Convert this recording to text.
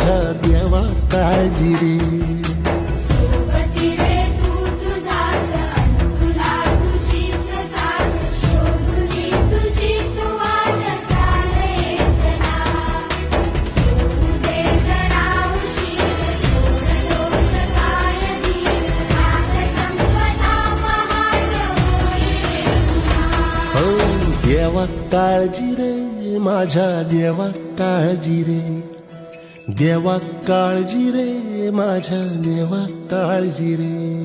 माझ्या देवा काळजी रे. सोबती रे तू तुझाच तुला तुझीच साथ शोधुनी तुझी तू वाट चाल येतना. सोडू दे जरा उशीर सोडलोस काय धीर रात संपदा पहाट होई रे पुन्हा. हो देवा काळजी रे माझ्या देवा काळजी रे. देवा काळजी रे माझ्या देवा काळजी रे.